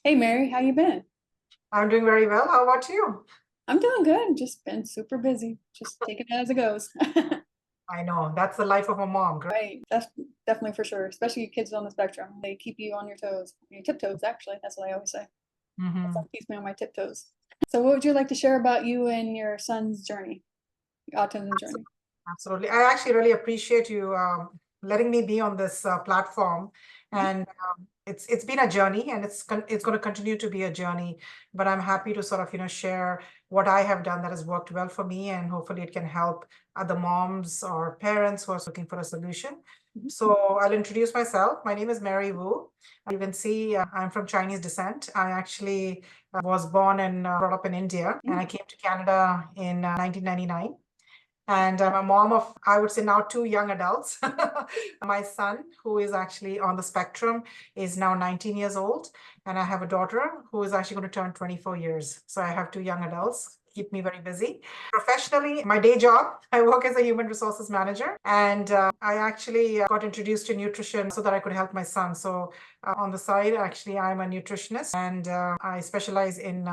Hey Mary, how you been? I'm doing very well. How about you? I'm doing good. Just been super busy. Just taking it as it goes. I know that's the life of a mom, right? Right. That's definitely for sure. Especially kids on the spectrum. They keep you on your toes. Your tiptoes, actually. That's what I always say. That's Hmm. what keeps me on my tiptoes. So what would you like to share about you and your son's journey, your autism journey? Absolutely. I actually really appreciate you letting me be on this platform, Mhm. and it's been a journey, and it's going to continue to be a journey. But I'm happy to sort of share what I have done that has worked well for me, and hopefully it can help other moms or parents who are looking for a solution. Mhm. So I'll introduce myself. My name is Mary Wu. You can see I'm from Chinese descent. I actually was born and brought up in India, and Mhm. I came to Canada in 1999. And I'm a mom of, I would say now, two young adults. My son, who is actually on the spectrum, is now 19 years old. And I have a daughter who is actually going to turn 24 years. So I have two young adults, keep me very busy. Professionally, my day job, I work as a human resources manager. And I actually got introduced to nutrition so that I could help my son. So on the side, actually, I'm a nutritionist, and I specialize in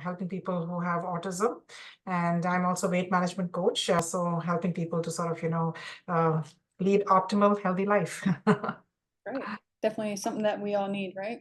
helping people who have autism. And I'm also a weight management coach, so helping people to sort of, uh, lead optimal, healthy life. Great. Definitely something that we all need, right?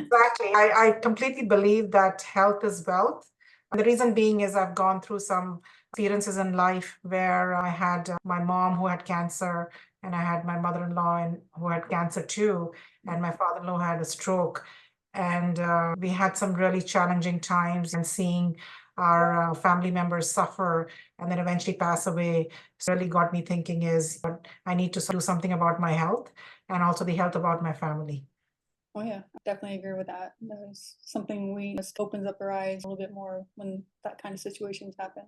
Exactly. I completely believe that health is wealth. And the reason being is I've gone through some experiences in life where I had my mom who had cancer, and I had my mother-in-law and who had cancer too, and my father-in-law had a stroke. And we had some really challenging times, and seeing our family members suffer and then eventually pass away really got me thinking is I need to do something about my health and also the health about my family. Oh yeah, I definitely agree with that. That is something we just opens up our eyes a little bit more when that kind of situations happen.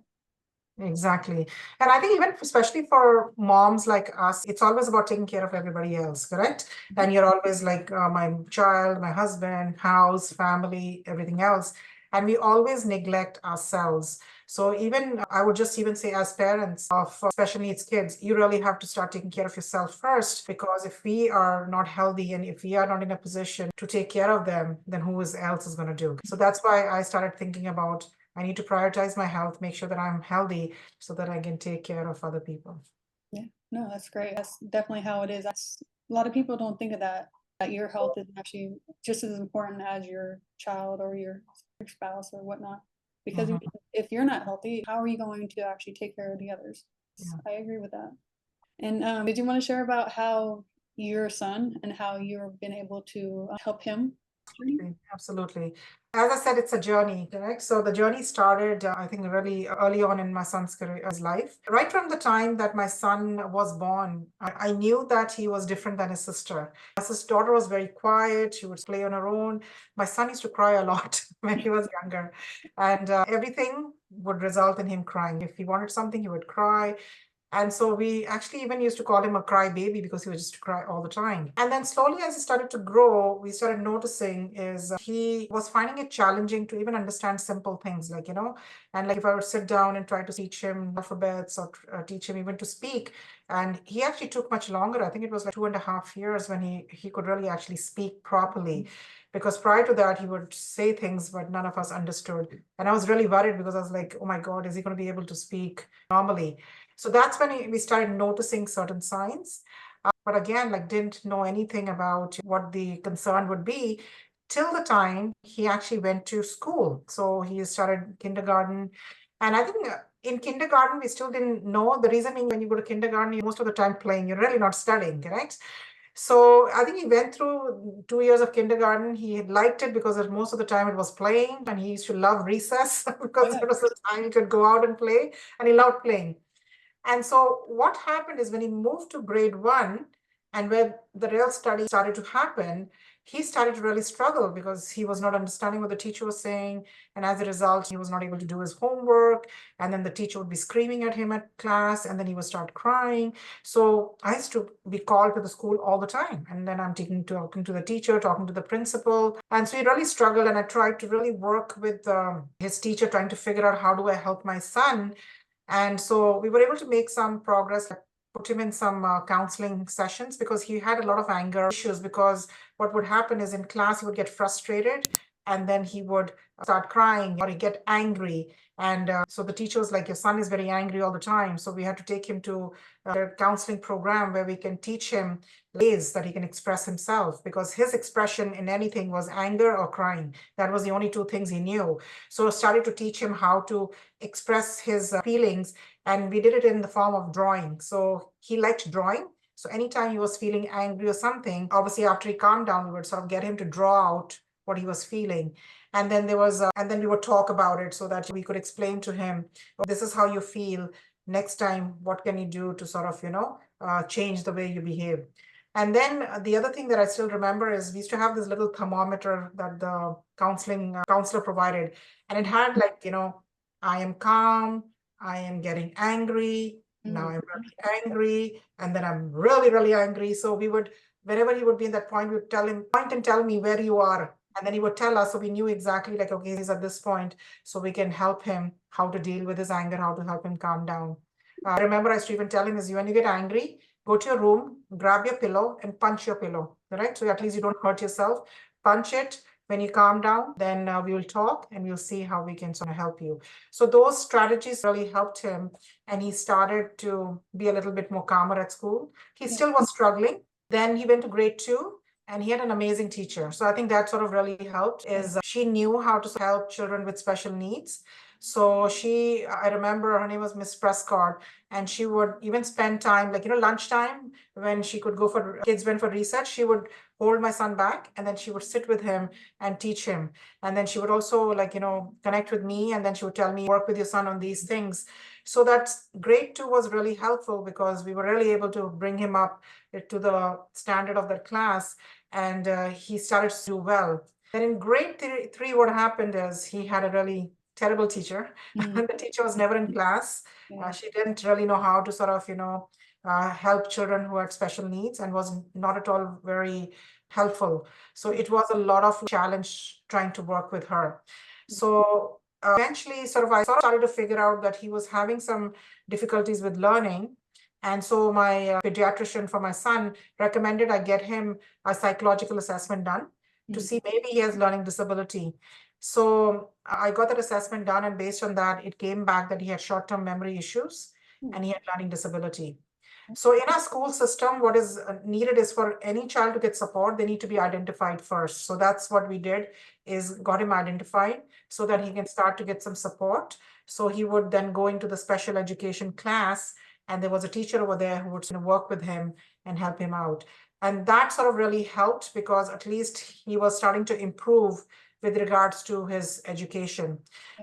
Exactly. And I think even especially for moms like us, it's always about taking care of everybody else, correct? Mhm. And you're always like my child, my husband, house, family, everything else. And we always neglect ourselves. So even I would just even say as parents of special needs kids, you really have to start taking care of yourself first, because if we are not healthy and if we are not in a position to take care of them, then else is going to do? So that's why I started thinking about I need to prioritize my health, make sure that I'm healthy so that I can take care of other people. Yeah, no, that's great. That's definitely how it is. That's a lot of people don't think of that, that your health is actually just as important as your child or your spouse or whatnot. Because Mhm. if you're not healthy, how are you going to actually take care of the others? Yeah. I agree with that. And did you want to share about how your son and how you've been able to help him? Absolutely. As I said, it's a journey, correct? So the journey started, I think, really early on in my son's career, his life. Right from the time that my son was born, I knew that he was different than his sister. His daughter was very quiet. She would play on her own. My son used to cry a lot when he was younger, and everything would result in him crying. If he wanted something, he would cry. And so we actually even used to call him a cry baby because he was just cry all the time. And then slowly as he started to grow, we started noticing is he was finding it challenging to even understand simple things like, and like if I would sit down and try to teach him alphabets or teach him even to speak. And he actually took much longer. I think it was like 2.5 years when he could really actually speak properly. Because prior to that, he would say things, but none of us understood. And I was really worried because I was like, oh my God, is he going to be able to speak normally? So that's when we started noticing certain signs. But again, like didn't know anything about what the concern would be till the time he actually went to school. So he started kindergarten. And I think in kindergarten, we still didn't know. The reason being when you go to kindergarten, you're most of the time playing, you're really not studying, correct? So I think he went through 2 years of kindergarten. He liked it because most of the time it was playing, and he used to love recess Oh because yeah. it was the time he could go out and play, and he loved playing. And so what happened is when he moved to grade one and where the real study started to happen, he started to really struggle because he was not understanding what the teacher was saying. And as a result, he was not able to do his homework. And then the teacher would be screaming at him at class, and then he would start crying. So I used to be called to the school all the time. And then I'm talking to the teacher, talking to the principal. And so he really struggled. And I tried to really work with his teacher, trying to figure out how do I help my son. And so we were able to make some progress, like put him in some counseling sessions because he had a lot of anger issues. Because what would happen is in class, he would get frustrated and then he would start crying or he'd get angry. And so the teacher was like, your son is very angry all the time. So we had to take him to a counseling program where we can teach him ways that he can express himself, because his expression in anything was anger or crying. That was the only two things he knew. So I started to teach him how to express his feelings, and we did it in the form of drawing. So he liked drawing. So anytime he was feeling angry or something, obviously after he calmed down, we would sort of get him to draw out what he was feeling. And then and then we would talk about it so that we could explain to him, oh, this is how you feel. Next time, what can you do to sort of, change the way you behave? And then the other thing that I still remember is we used to have this little thermometer that the counselor provided. And it had like, I am calm, I am getting angry, now I'm really angry, and then I'm really, really angry. So we would, whenever he would be in that point, we would tell him, point and tell me where you are. And then he would tell us, so we knew exactly like, okay, he's at this point, so we can help him how to deal with his anger, how to help him calm down. I remember I used to even tell him is when you get angry, go to your room, grab your pillow and punch your pillow, right? So at least you don't hurt yourself. Punch it. When you calm down, then we will talk and we'll see how we can sort of help you. So those strategies really helped him, and he started to be a little bit more calmer at school. He still was struggling. Then he went to grade 2, and he had an amazing teacher. So I think that sort of really helped is she knew how to help children with special needs. So I remember her name was Miss Prescott, and she would even spend time, lunchtime when she could go for, kids went for research, she would hold my son back, and then she would sit with him and teach him. And then she would also connect with me, and then she would tell me, work with your son on these things. So that grade 2 was really helpful because we were really able to bring him up to the standard of that class, and he started to do well. Then in grade 3, what happened is he had a really terrible teacher. And the teacher was never in class. She didn't really know how to sort of, help children who had special needs, and was not at all very helpful. So it was a lot of challenge trying to work with her. So eventually I started to figure out that he was having some difficulties with learning. And so my pediatrician for my son recommended I get him a psychological assessment done to see maybe he has learning disability. So I got that assessment done, and based on that, it came back that he had short-term memory issues and he had learning disability. So in our school system, what is needed is for any child to get support, they need to be identified first. So that's what we did, is got him identified so that he can start to get some support. So he would then go into the special education class, and there was a teacher over there who would work with him and help him out. And that sort of really helped, because at least he was starting to improve with regards to his education.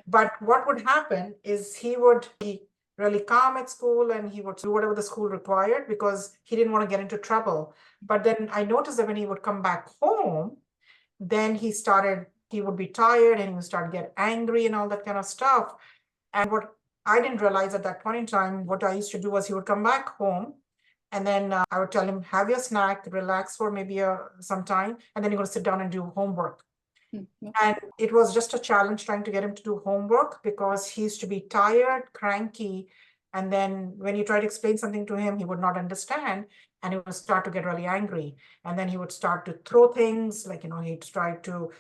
But what would happen is he would be really calm at school, and he would do whatever the school required because he didn't want to get into trouble. But then I noticed that when he would come back home, then he would be tired, and he would start to get angry and all that kind of stuff. And what I didn't realize at that point in time, what I used to do was he would come back home, and then I would tell him, have your snack, relax for maybe some time, and then you're going to sit down and do homework. And it was just a challenge trying to get him to do homework, because he used to be tired, cranky. And then when you try to explain something to him, he would not understand, and he would start to get really angry. And then he would start to throw things, he'd try to,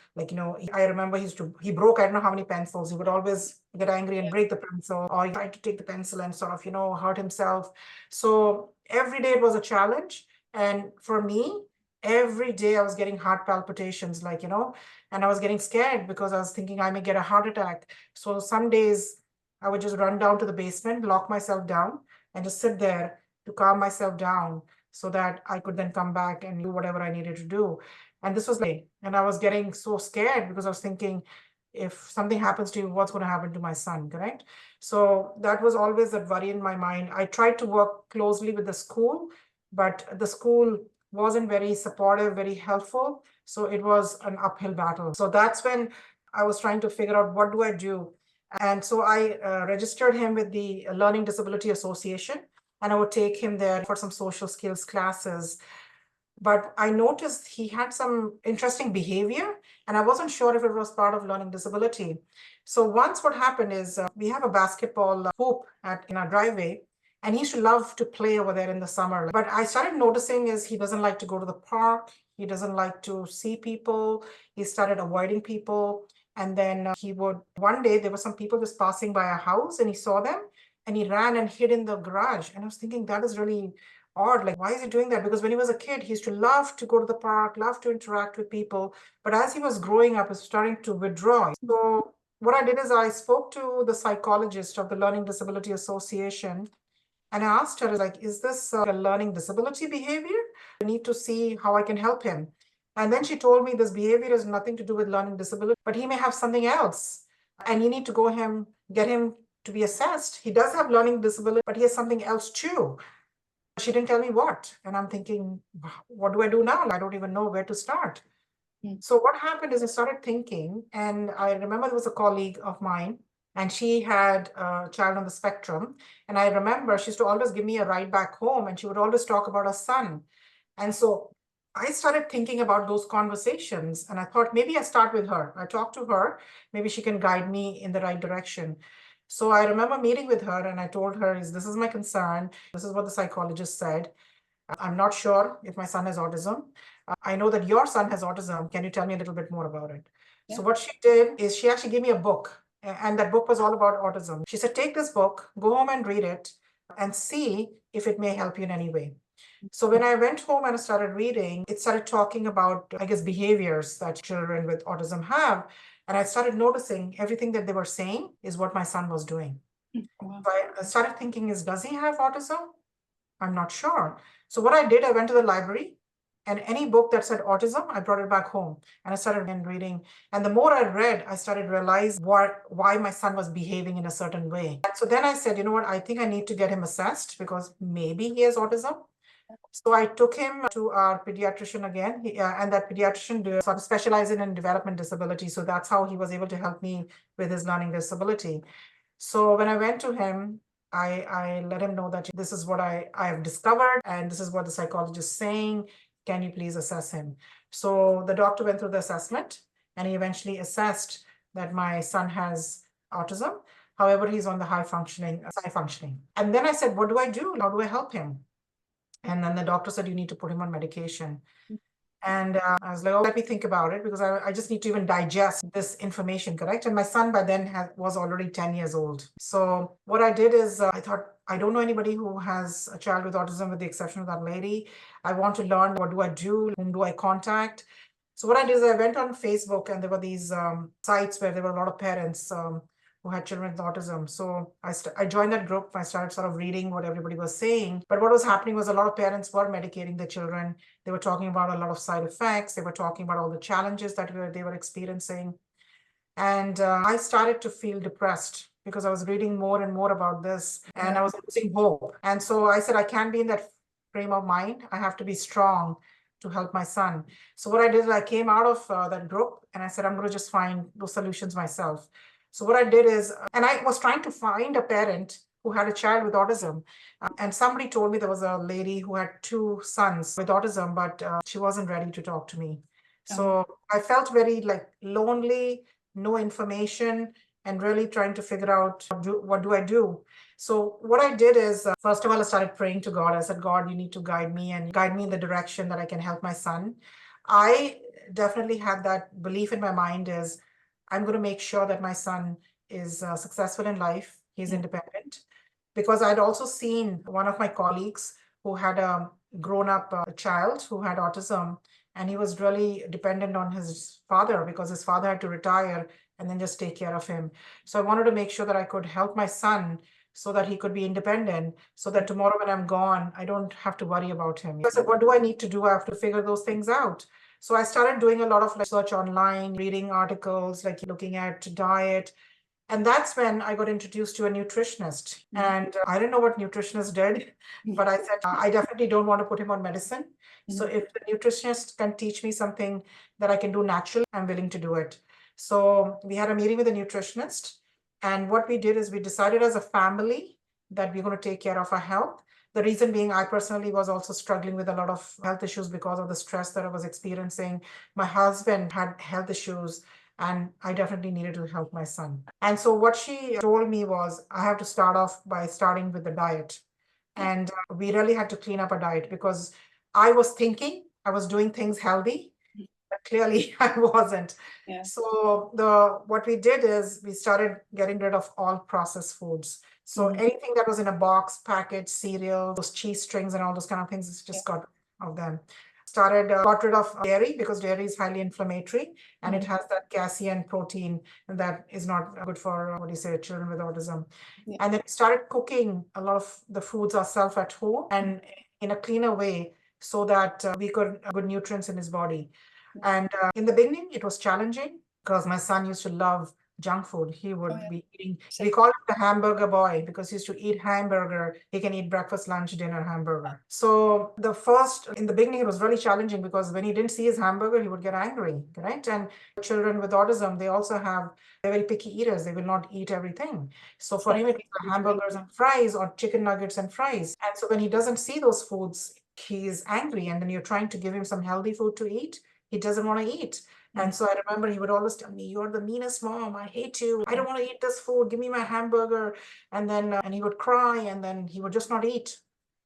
I remember he broke, I don't know how many pencils. He would always get angry and break the pencil, or he tried to take the pencil and sort of, hurt himself. So every day it was a challenge. And for me, every day I was getting heart palpitations, and I was getting scared because I was thinking I may get a heart attack. So some days I would just run down to the basement, lock myself down, and just sit there to calm myself down so that I could then come back and do whatever I needed to do. And this was and I was getting so scared because I was thinking, if something happens to you, what's going to happen to my son, correct? So that was always that worry in my mind. I tried to work closely with the school, but the school wasn't very supportive, very helpful. So it was an uphill battle. So that's when I was trying to figure out, what do I do? And so I registered him with the Learning Disability Association, and I would take him there for some social skills classes. But I noticed he had some interesting behavior, and I wasn't sure if it was part of learning disability. So once what happened is we have a basketball hoop in our driveway, and he used to love to play over there in the summer. But I started noticing is he doesn't like to go to the park. He doesn't like to see people. He started avoiding people. And then one day there were some people just passing by our house and he saw them and he ran and hid in the garage. And I was thinking, that is really odd. Like, why is he doing that? Because when he was a kid, he used to love to go to the park, love to interact with people. But as he was growing up, he was starting to withdraw. So what I did is I spoke to the psychologist of the Learning Disability Association and I asked her, like, is this a learning disability behavior? I need to see how I can help him. And then she told me this behavior has nothing to do with learning disability, but he may have something else. And you need to get him to be assessed. He does have learning disability, but he has something else too. She didn't tell me what. And I'm thinking, what do I do now? I don't even know where to start. So what happened is I started thinking, and I remember there was a colleague of mine, and she had a child on the spectrum. And I remember she used to always give me a ride back home, and she would always talk about her son. And so I started thinking about those conversations, and I thought maybe I start with her. I talk to her, maybe she can guide me in the right direction. So I remember meeting with her, and I told her, this is my concern. This is what the psychologist said. I'm not sure if my son has autism. I know that your son has autism. Can you tell me a little bit more about it? Yeah. So what she did is she actually gave me a book, and that book was all about autism. She said, take this book, go home and read it, and see if it may help you in any way. So when I went home and I started reading, it started talking about, I guess, behaviors that children with autism have. And I started noticing everything that they were saying is what my son was doing. Wow. So I started thinking, does he have autism? I'm not sure. So what I did, I went to the library, and any book that said autism, I brought it back home and I started reading. And the more I read, I started realizing why my son was behaving in a certain way. And so then I said, you know what, I think I need to get him assessed because maybe he has autism. So I took him to our pediatrician again, and that pediatrician sort of specializing in development disability. So that's how he was able to help me with his learning disability. So when I went to him, I let him know that this is what I have discovered, and this is what the psychologist is saying. Can you please assess him? So the doctor went through the assessment, and he eventually assessed that my son has autism. However, he's on the high functioning. And then I said, what do I do? How do I help him? And then the doctor said, you need to put him on medication. And I was like, oh, let me think about it because I just need to even digest this information, correct? And my son by then was already 10 years old. So what I did is I thought, I don't know anybody who has a child with autism with the exception of that lady. I want to learn, what do I do? Whom do I contact? So what I did is I went on Facebook, and there were these sites where there were a lot of parents who had children with autism. So I joined that group. I started sort of reading what everybody was saying. But what was happening was a lot of parents were medicating their children. They were talking about a lot of side effects. They were talking about all the challenges that they were experiencing. And I started to feel depressed because I was reading more and more about this, and I was losing hope. And so I said, I can't be in that frame of mind. I have to be strong to help my son. So what I did is I came out of that group, and I said, I'm going to just find those solutions myself. So what I did is, and I was trying to find a parent who had a child with autism. And somebody told me there was a lady who had 2 sons with autism, but she wasn't ready to talk to me. So I felt very lonely, no information, and really trying to figure out what do I do. So what I did is, first of all, I started praying to God. I said, God, you need to guide me and guide me in the direction that I can help my son. I definitely had that belief in my mind is I'm going to make sure that my son is successful in life. He's independent. Because I'd also seen one of my colleagues who had a grown-up child who had autism, and he was really dependent on his father because his father had to retire and then just take care of him. So I wanted to make sure that I could help my son so that he could be independent, so that tomorrow when I'm gone, I don't have to worry about him. I said, what do I need to do? I have to figure those things out. So I started doing a lot of research online, reading articles, looking at diet. And that's when I got introduced to a nutritionist. And I didn't know what nutritionist did, but I said, I definitely don't want to put him on medicine. So if the nutritionist can teach me something that I can do naturally, I'm willing to do it. So we had a meeting with a nutritionist. And what we did is we decided as a family that we're going to take care of our health. The reason being, I personally was also struggling with a lot of health issues because of the stress that I was experiencing. My husband had health issues, and I definitely needed to help my son. And so what she told me was, I have to start off by starting with the diet. And we really had to clean up a diet because I was thinking I was doing things healthy, but clearly I wasn't. Yeah. So what we did is we started getting rid of all processed foods. So anything that was in a box, package, cereal, those cheese strings and all those kind of things, it's just got rid of them. Got rid of dairy because dairy is highly inflammatory and it has that casein protein that is not good for, children with autism. Yeah. And then we started cooking a lot of the foods ourselves at home and in a cleaner way so that we could good nutrients in his body. And in the beginning, it was challenging because my son used to love junk food. He would be eating, we call him the hamburger boy because he used to eat hamburger. He can eat breakfast, lunch, dinner hamburger. So in the beginning, it was really challenging because when he didn't see his hamburger, he would get angry, right? And children with autism, they're very picky eaters. They will not eat everything. So for him, it was hamburgers and fries or chicken nuggets and fries. And so when he doesn't see those foods, he's angry. And then you're trying to give him some healthy food to eat. He doesn't want to eat. And so I remember he would always tell me, "You're the meanest mom. I hate you. I don't want to eat this food. Give me my hamburger." And then and he would cry and then he would just not eat.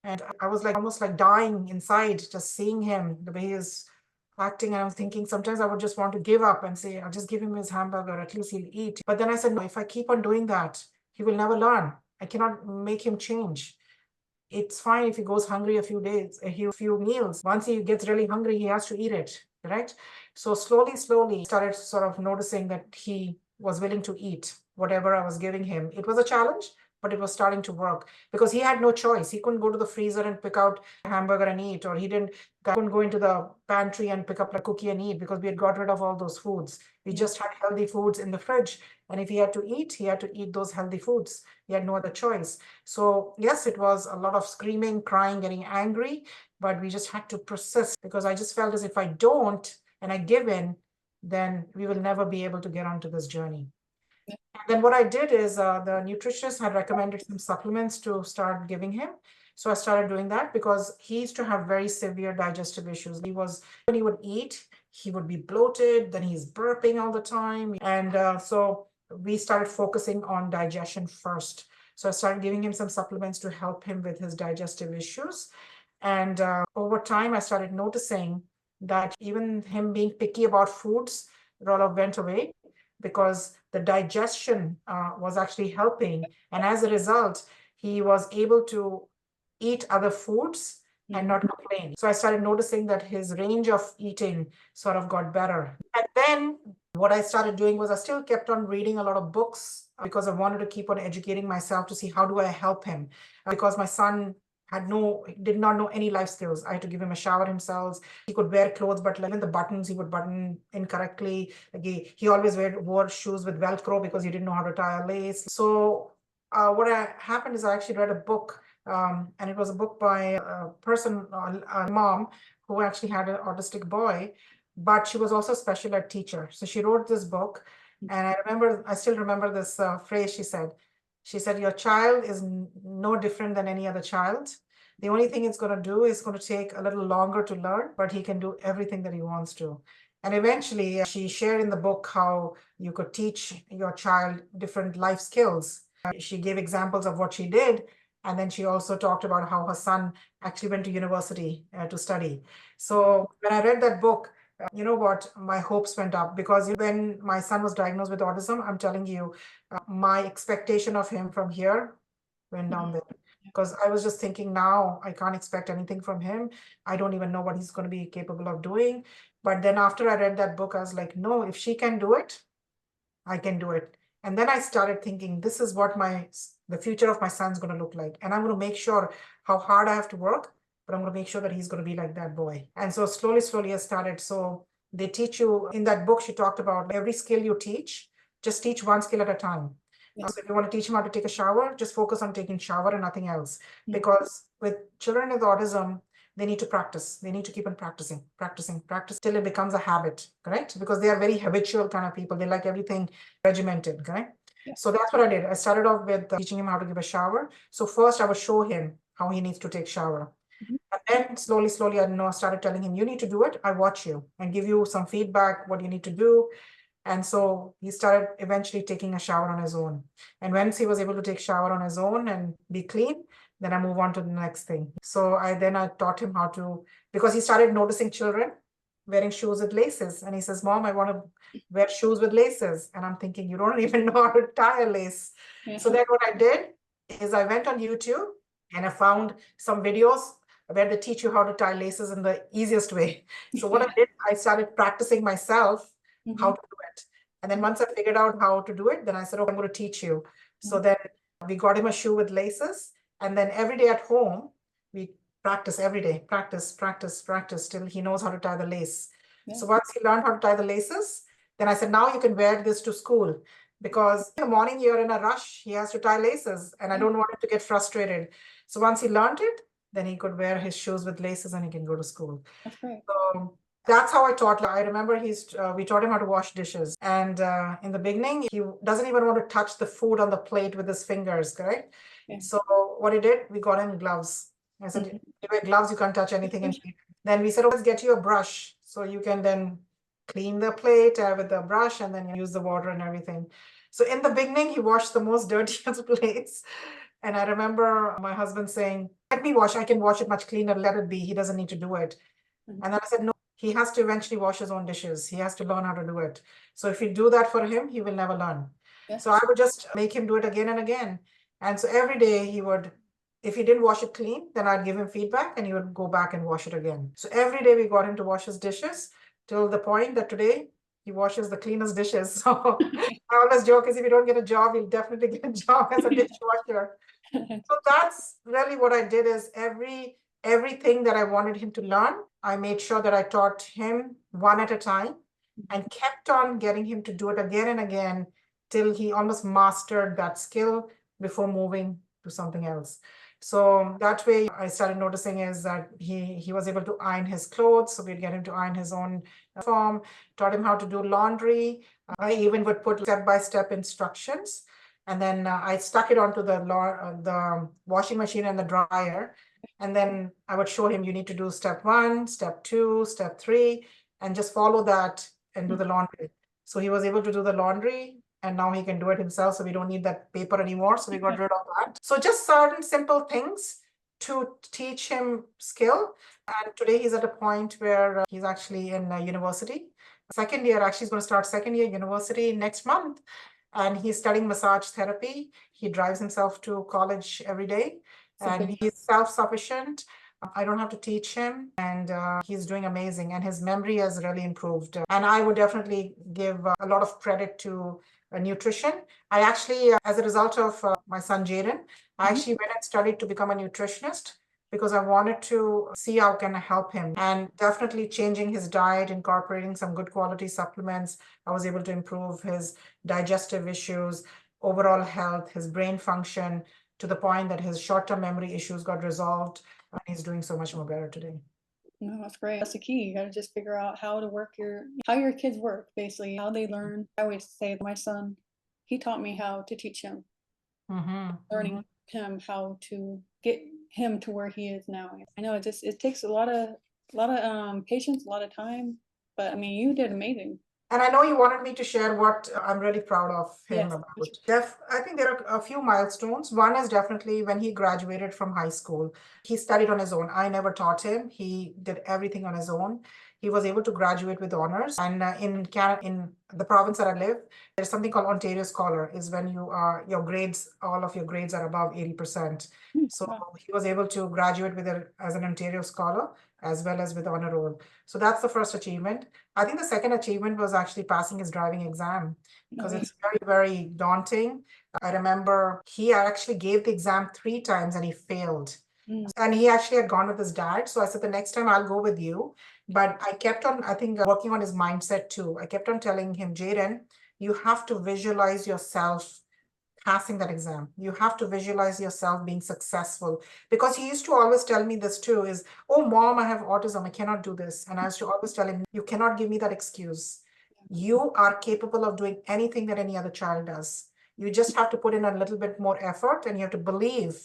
And I was like almost like dying inside just seeing him, the way he is acting. And I was thinking sometimes I would just want to give up and say, "I'll just give him his hamburger. At least he'll eat." But then I said, "No, if I keep on doing that, he will never learn. I cannot make him change. It's fine if he goes hungry a few days, a few meals. Once he gets really hungry, he has to eat it, right?" So slowly, started sort of noticing that he was willing to eat whatever I was giving him. It was a challenge, but it was starting to work because he had no choice. He couldn't go to the freezer and pick out a hamburger and eat, or couldn't go into the pantry and pick up a cookie and eat because we had got rid of all those foods. We just had healthy foods in the fridge. And if he had to eat those healthy foods. He had no other choice. So yes, it was a lot of screaming, crying, getting angry, but we just had to persist because I just felt as if I don't and I give in, then we will never be able to get onto this journey. And then what I did is the nutritionist had recommended some supplements to start giving him. So I started doing that because he used to have very severe digestive issues. When he would eat, he would be bloated, then he's burping all the time. And so we started focusing on digestion first. So I started giving him some supplements to help him with his digestive issues. And over time, I started noticing that even him being picky about foods, it all went away because the digestion was actually helping. And as a result, he was able to eat other foods and not complain. So I started noticing that his range of eating sort of got better. And then what I started doing was I still kept on reading a lot of books because I wanted to keep on educating myself to see how do I help him. Because my son did not know any life skills. I had to give him a shower himself. He could wear clothes, but even the buttons, he would button incorrectly. Like he always wore shoes with Velcro because he didn't know how to tie a lace. So what happened is I actually read a book, and it was a book by a person, a mom, who actually had an autistic boy, but she was also a special ed teacher. So she wrote this book, and I still remember this phrase she said. She said, "Your child is no different than any other child. The only thing it's going to do is going to take a little longer to learn, but he can do everything that he wants to." And eventually, she shared in the book how you could teach your child different life skills. She gave examples of what she did. And then she also talked about how her son actually went to university to study. So when I read that book, you know what, my hopes went up because when my son was diagnosed with autism, I'm telling you, my expectation of him from here went down there. Because I was just thinking now I can't expect anything from him. I don't even know what he's going to be capable of doing. But then after I read that book, I was like, no, if she can do it, I can do it. And then I started thinking, this is what the future of my son's going to look like. And I'm going to make sure how hard I have to work, but I'm going to make sure that he's going to be like that boy. And so slowly I started. So they teach you in that book, she talked about every skill you teach, just teach one skill at a time. So if you want to teach him how to take a shower, just focus on taking shower and nothing else. Because with children with autism, they need to practice. They need to keep on practicing till it becomes a habit, correct? Because they are very habitual kind of people. They like everything regimented, correct? So that's what I did. I started off with teaching him how to give a shower. So first I would show him how he needs to take shower. And then slowly, I started telling him, you need to do it. I watch you and give you some feedback, what you need to do. And so he started eventually taking a shower on his own. And once he was able to take shower on his own and be clean, then I move on to the next thing. So I taught him how to, because he started noticing children wearing shoes with laces. And he says, Mom, I want to wear shoes with laces. And I'm thinking, you don't even know how to tie a lace. Yeah. So then what I did is I went on YouTube and I found some videos where they teach you how to tie laces in the easiest way. So what I did, I started practicing myself how to do it. And then once I figured out how to do it, then I said, okay, I'm going to teach you. So then we got him a shoe with laces. And then every day at home, we practice every day, practice till he knows how to tie the lace. Yeah. So once he learned how to tie the laces, then I said, now you can wear this to school, because in the morning you're in a rush, he has to tie laces and I don't want him to get frustrated. So once he learned it, then he could wear his shoes with laces and he can go to school. That's great. So that's how I taught. I remember we taught him how to wash dishes. And in the beginning, he doesn't even want to touch the food on the plate with his fingers, correct? Yeah. So what he did, we got him gloves. I said, you wear gloves, you can't touch anything. And then we said, oh, let's get you a brush so you can then clean the plate with the brush and then use the water and everything. So in the beginning, he washed the most dirtiest plates. And I remember my husband saying, let me wash, I can wash it much cleaner, let it be. He doesn't need to do it. And then I said, no, he has to eventually wash his own dishes. He has to learn how to do it. So if you do that for him, he will never learn. Yeah. So I would just make him do it again and again. And so every day he would, if he didn't wash it clean, then I'd give him feedback and he would go back and wash it again. So every day we got him to wash his dishes till the point that today he washes the cleanest dishes. So I always joke is if you don't get a job, you'll definitely get a job as a dishwasher. So that's really what I did is everything that I wanted him to learn, I made sure that I taught him one at a time and kept on getting him to do it again and again till he almost mastered that skill before moving to something else. So that way I started noticing is that he was able to iron his clothes. So we'd get him to iron his own form, taught him how to do laundry. I even would put step-by-step instructions. And then I stuck it onto the washing machine and the dryer. And then I would show him, you need to do step 1, step 2, step 3, and just follow that and do the laundry. So he was able to do the laundry and now he can do it himself. So we don't need that paper anymore. So we got rid of that. So just certain simple things to teach him skill. And today he's at a point where he's actually in university. Second year, actually he's going to start second year university next month. And he's studying massage therapy. He drives himself to college every day. And he's self-sufficient. I don't have to teach him. And he's doing amazing. And his memory has really improved. And I would definitely give a lot of credit to nutrition. I actually, as a result of my son Jaden, I actually went and studied to become a nutritionist because I wanted to see how can I help him, and definitely changing his diet, incorporating some good quality supplements. I was able to improve his digestive issues, overall health, his brain function, to the point that his short-term memory issues got resolved, and he's doing so much more better today. No, that's great. That's the key. You got to just figure out how your kids work, basically, how they learn. I always say my son, he taught me how to teach him, learning him how to get him to where he is now. I know it takes a lot of patience, a lot of time, but I mean, you did amazing. And I know you wanted me to share what I'm really proud of him about. I think there are a few milestones. One is definitely when he graduated from high school. He studied on his own. I never taught him. He did everything on his own. He was able to graduate with honors. And in Canada, in the province that I live, there's something called Ontario Scholar, is when all of your grades are above 80%. So he was able to graduate as an Ontario Scholar, as well as with honor roll. So that's the first achievement. I think the second achievement was actually passing his driving exam, because it's very, very daunting. I remember he actually gave the exam 3 times and he failed. And he actually had gone with his dad. So I said, the next time I'll go with you. But I kept on, I think, working on his mindset too. I kept on telling him, Jaden, you have to visualize yourself passing that exam. You have to visualize yourself being successful, because he used to always tell me this too, is, oh, Mom, I have autism, I cannot do this. And I used to always tell him, you cannot give me that excuse. You are capable of doing anything that any other child does. You just have to put in a little bit more effort and you have to believe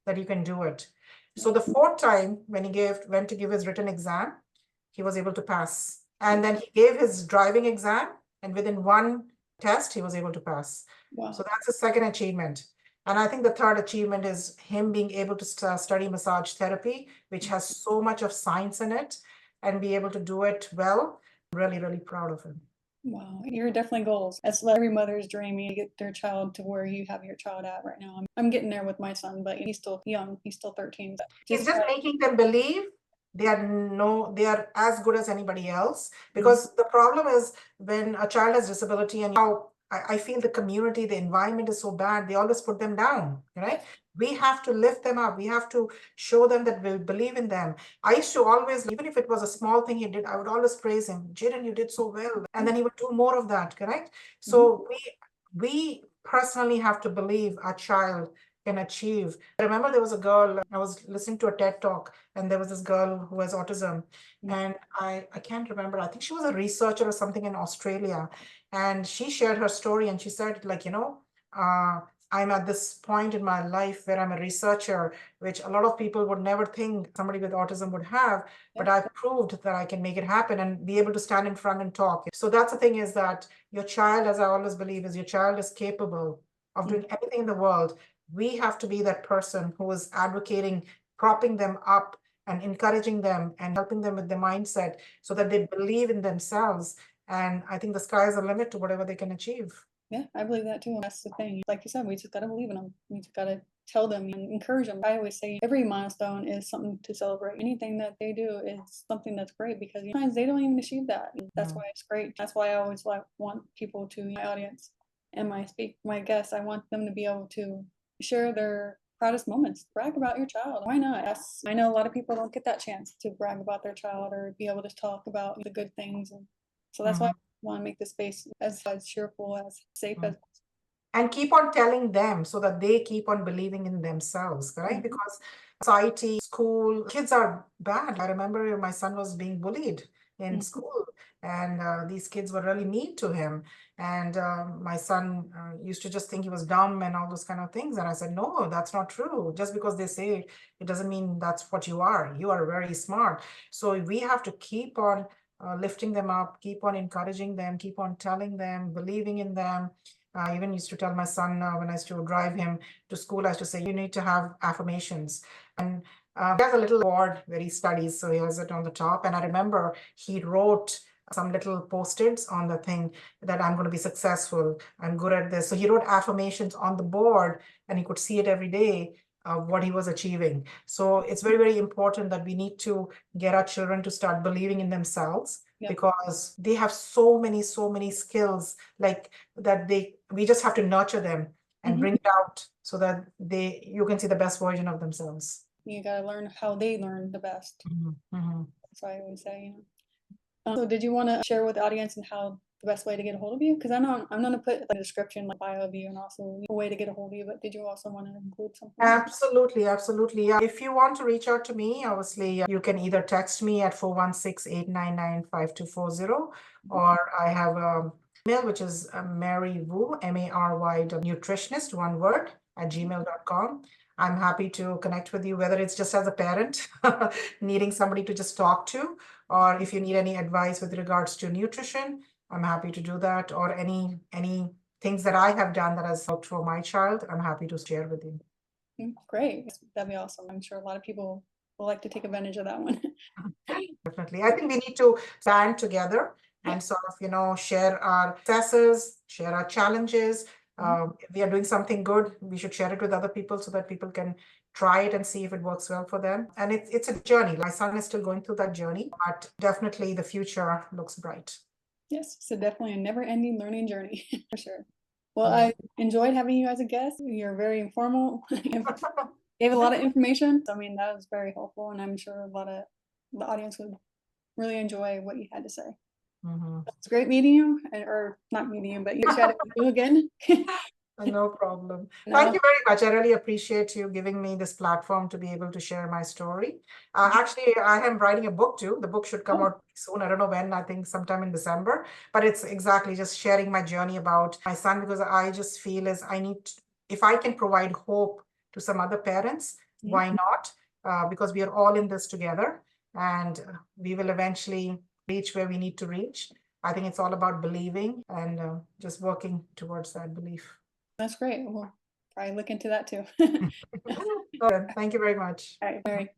that you can do it. So the 4th time when he went to give his written exam, he was able to pass. And then he gave his driving exam, and within 1 test, he was able to pass. Wow. So that's the second achievement. And I think the third achievement is him being able to study massage therapy, which has so much of science in it, and be able to do it well. I'm really, really proud of him. Wow, you're definitely goals. That's every mother's dream, to get their child to where you have your child at right now. I'm getting there with my son, but he's still young. He's still 13. He's just making them believe they are as good as anybody else. Because the problem is when a child has disability, and how I feel the community, the environment is so bad, they always put them down, right? We have to lift them up. We have to show them that we believe in them. I used to always, even if it was a small thing he did, I would always praise him. Jaden, you did so well. And then he would do more of that, correct? So we personally have to believe our child can achieve. I remember there was a girl, I was listening to a TED talk, and there was this girl who has autism. And I can't remember, I think she was a researcher or something in Australia. And she shared her story, and she said, like, I'm at this point in my life where I'm a researcher, which a lot of people would never think somebody with autism would have, but I've proved that I can make it happen and be able to stand in front and talk. So that's the thing, is that your child, as I always believe, is your child is capable of doing anything in the world. We have to be that person who is advocating, propping them up and encouraging them and helping them with the mindset so that they believe in themselves. And I think the sky is the limit to whatever they can achieve. Yeah, I believe that too. That's the thing. Like you said, we just got to believe in them. We just got to tell them and encourage them. I always say every milestone is something to celebrate. Anything that they do is something that's great, because sometimes they don't even achieve that. And that's why it's great. That's why I always want people to, my audience and my guests, I want them to be able to share their proudest moments. Brag about your child. Why not? I know a lot of people don't get that chance to brag about their child or be able to talk about the good things. And so that's why I want to make the space as cheerful, as safe as. And keep on telling them so that they keep on believing in themselves, right? Because society, school, kids are bad. I remember my son was being bullied in school, and these kids were really mean to him. And my son used to just think he was dumb and all those kind of things. And I said, no, that's not true. Just because they say it, it doesn't mean that's what you are. You are very smart. So we have to keep on lifting them up, keep on encouraging them, keep on telling them, believing in them. I even used to tell my son when I used to drive him to school, I used to say, you need to have affirmations. And he has a little board where he studies, so he has it on the top. And I remember he wrote some little post-its on the thing that I'm going to be successful, I'm good at this. So he wrote affirmations on the board, and he could see it every day of what he was achieving. So it's very, very important that we need to get our children to start believing in themselves, because they have so many skills, like that we just have to nurture them and bring it out so that you can see the best version of themselves. You got to learn how they learn the best. That's why I always say, so did you want to share with the audience and how the best way to get a hold of you? Because I know I'm going to put a description, like bio of you, and also a way to get a hold of you, but did you also want to include something? Absolutely. Yeah. If you want to reach out to me, obviously you can either text me at 416-899-5240, or I have a email, which is marywunutritionist, nutritionist, one word, @gmail.com. I'm happy to connect with you, whether it's just as a parent needing somebody to just talk to, or if you need any advice with regards to nutrition, I'm happy to do that, or any things that I have done that has helped for my child, I'm happy to share with you. Great. That'd be awesome. I'm sure a lot of people will like to take advantage of that one. Definitely. I think we need to stand together and sort of, share our successes, share our challenges. If we are doing something good, we should share it with other people so that people can try it and see if it works well for them. And it's a journey. My son is still going through that journey, but definitely the future looks bright. Yes, so definitely a never-ending learning journey for sure. Well, I enjoyed having you as a guest. You're very informal. Gave a lot of information. I mean, that was very helpful, and I'm sure a lot of the audience would really enjoy what you had to say. It's great meeting you, or not meeting you, but you chatted with you again. No problem. Thank you very much. I really appreciate you giving me this platform to be able to share my story. Actually, I am writing a book too. The book should come out soon. I don't know when, I think sometime in December, but it's exactly just sharing my journey about my son, because I just feel if I can provide hope to some other parents, why not? Because we are all in this together, and we will eventually reach where we need to reach. I think it's all about believing and just working towards that belief. That's great. Well, probably look into that too. Okay, thank you very much. All right.